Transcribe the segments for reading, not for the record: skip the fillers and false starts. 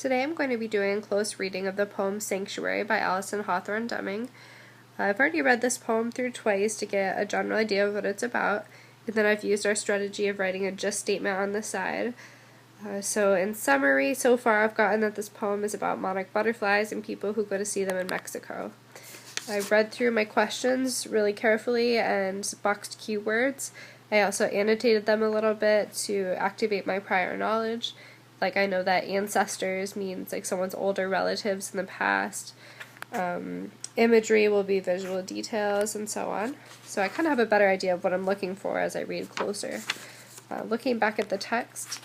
Today I'm going to be doing a close reading of the poem Sanctuary by Alison Hawthorne Deming. I've already read this poem through twice to get a general idea of what it's about, and then I've used our strategy of writing a just statement on the side. So in summary, so far I've gotten that this poem is about monarch butterflies and people who go to see them in Mexico. I've read through my questions really carefully and boxed keywords. I also annotated them a little bit to activate my prior knowledge. Like, I know that ancestors means like someone's older relatives in the past. Imagery will be visual details and so on. So I kind of have a better idea of what I'm looking for as I read closer. Looking back at the text,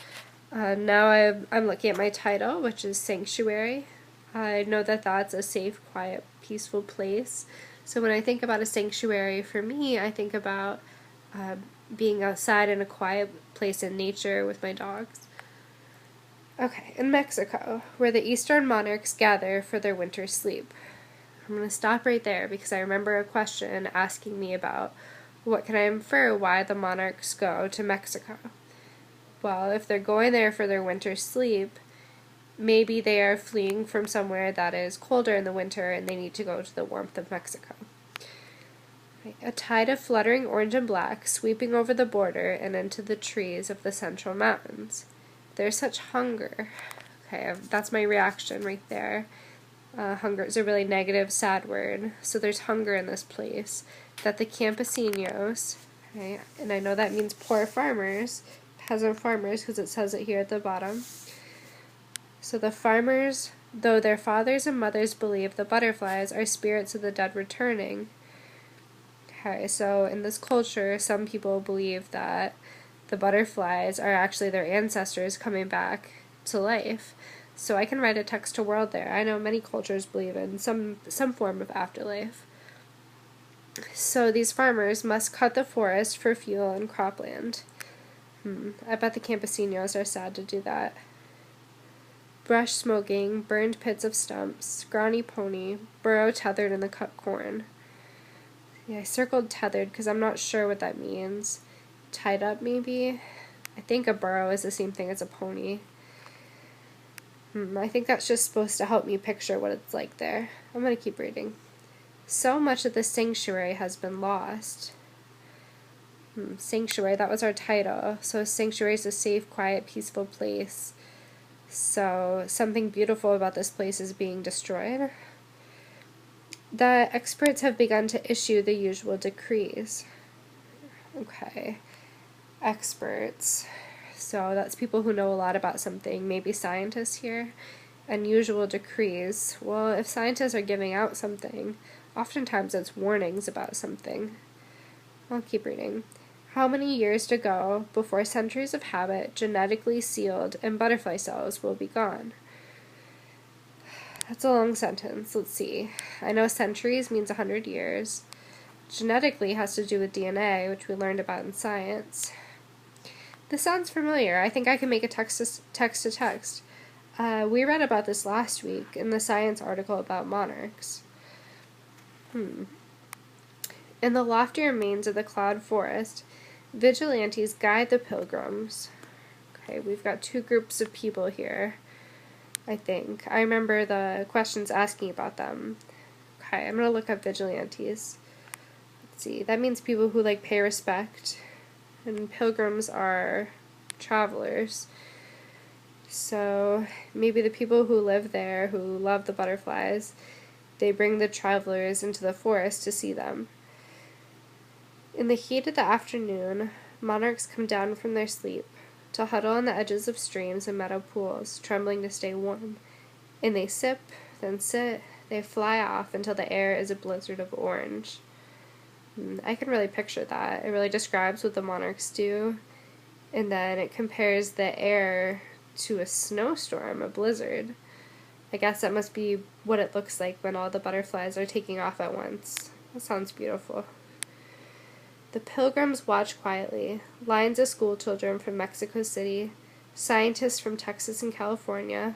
now I'm looking at my title, which is Sanctuary. I know that that's a safe, quiet, peaceful place. So when I think about a sanctuary, for me, I think about being outside in a quiet place in nature with my dogs. Okay, in Mexico, where the eastern monarchs gather for their winter sleep. I'm going to stop right there because I remember a question asking me about what can I infer why the monarchs go to Mexico. Well, if they're going there for their winter sleep, maybe they are fleeing from somewhere that is colder in the winter and they need to go to the warmth of Mexico. A tide of fluttering orange and black sweeping over the border and into the trees of the central mountains. There's such hunger. Okay, that's my reaction right there. Hunger is a really negative, sad word. So there's hunger in this place. That the campesinos, okay, and I know that means poor farmers, peasant farmers, because it says it here at the bottom. So the farmers, though their fathers and mothers believe the butterflies are spirits of the dead returning. Okay, so in this culture, some people believe that the butterflies are actually their ancestors coming back to life. So I can write a text to world there. I know many cultures believe in some form of afterlife. So these farmers must cut the forest for fuel and cropland. I bet the campesinos are sad to do that. Brush smoking, burned pits of stumps, scrawny pony, burro tethered in the cut corn. Yeah, I circled tethered because I'm not sure what that means. Tied up, maybe? I think a burro is the same thing as a pony. I think that's just supposed to help me picture what it's like there. I'm going to keep reading. So much of the sanctuary has been lost. Sanctuary, that was our title. So sanctuary is a safe, quiet, peaceful place. So something beautiful about this place is being destroyed. The experts have begun to issue the usual decrees. Okay. Experts. So that's people who know a lot about something, maybe scientists here. Unusual decrees. Well, if scientists are giving out something, oftentimes it's warnings about something. I'll keep reading. How many years to go before centuries of habit, genetically sealed, and butterfly cells will be gone? That's a long sentence. Let's see. I know centuries means 100 years. Genetically has to do with DNA, which we learned about in science. This sounds familiar. I think I can make a text-to-text. We read about this last week in the science article about monarchs. In the loftier mains of the cloud forest, vigilantes guide the pilgrims. Okay, we've got two groups of people here, I think. I remember the questions asking about them. Okay, I'm going to look up vigilantes. Let's see, that means people who pay respect. And pilgrims are travelers. So maybe the people who live there, who love the butterflies, they bring the travelers into the forest to see them. In the heat of the afternoon, monarchs come down from their sleep to huddle on the edges of streams and meadow pools, trembling to stay warm. And they sip, then sit, they fly off until the air is a blizzard of orange. I can really picture that. It really describes what the monarchs do. And then it compares the air to a snowstorm, a blizzard. I guess that must be what it looks like when all the butterflies are taking off at once. That sounds beautiful. The pilgrims watch quietly. Lines of school children from Mexico City, scientists from Texas and California,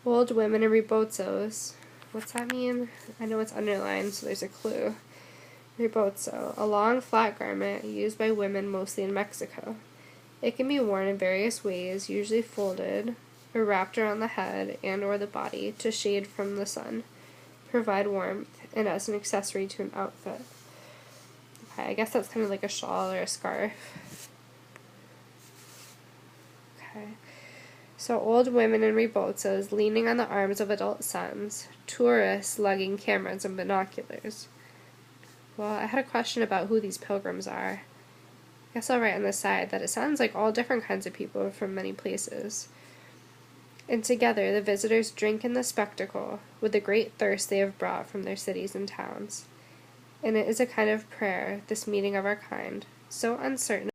old women in rebozos. What's that mean? I know it's underlined, so there's a clue. Rebozo, a long flat garment used by women mostly in Mexico. It can be worn in various ways, usually folded. or wrapped around the head and or the body to shade from the sun, provide warmth, and as an accessory to an outfit. Okay, I guess that's kind of like a shawl or a scarf. Okay. So old women in rebotzas leaning on the arms of adult sons, tourists lugging cameras and binoculars. Well, I had a question about who these pilgrims are. I guess I'll write on the side that it sounds like all different kinds of people from many places. And together the visitors drink in the spectacle with the great thirst they have brought from their cities and towns. And it is a kind of prayer, this meeting of our kind, so uncertain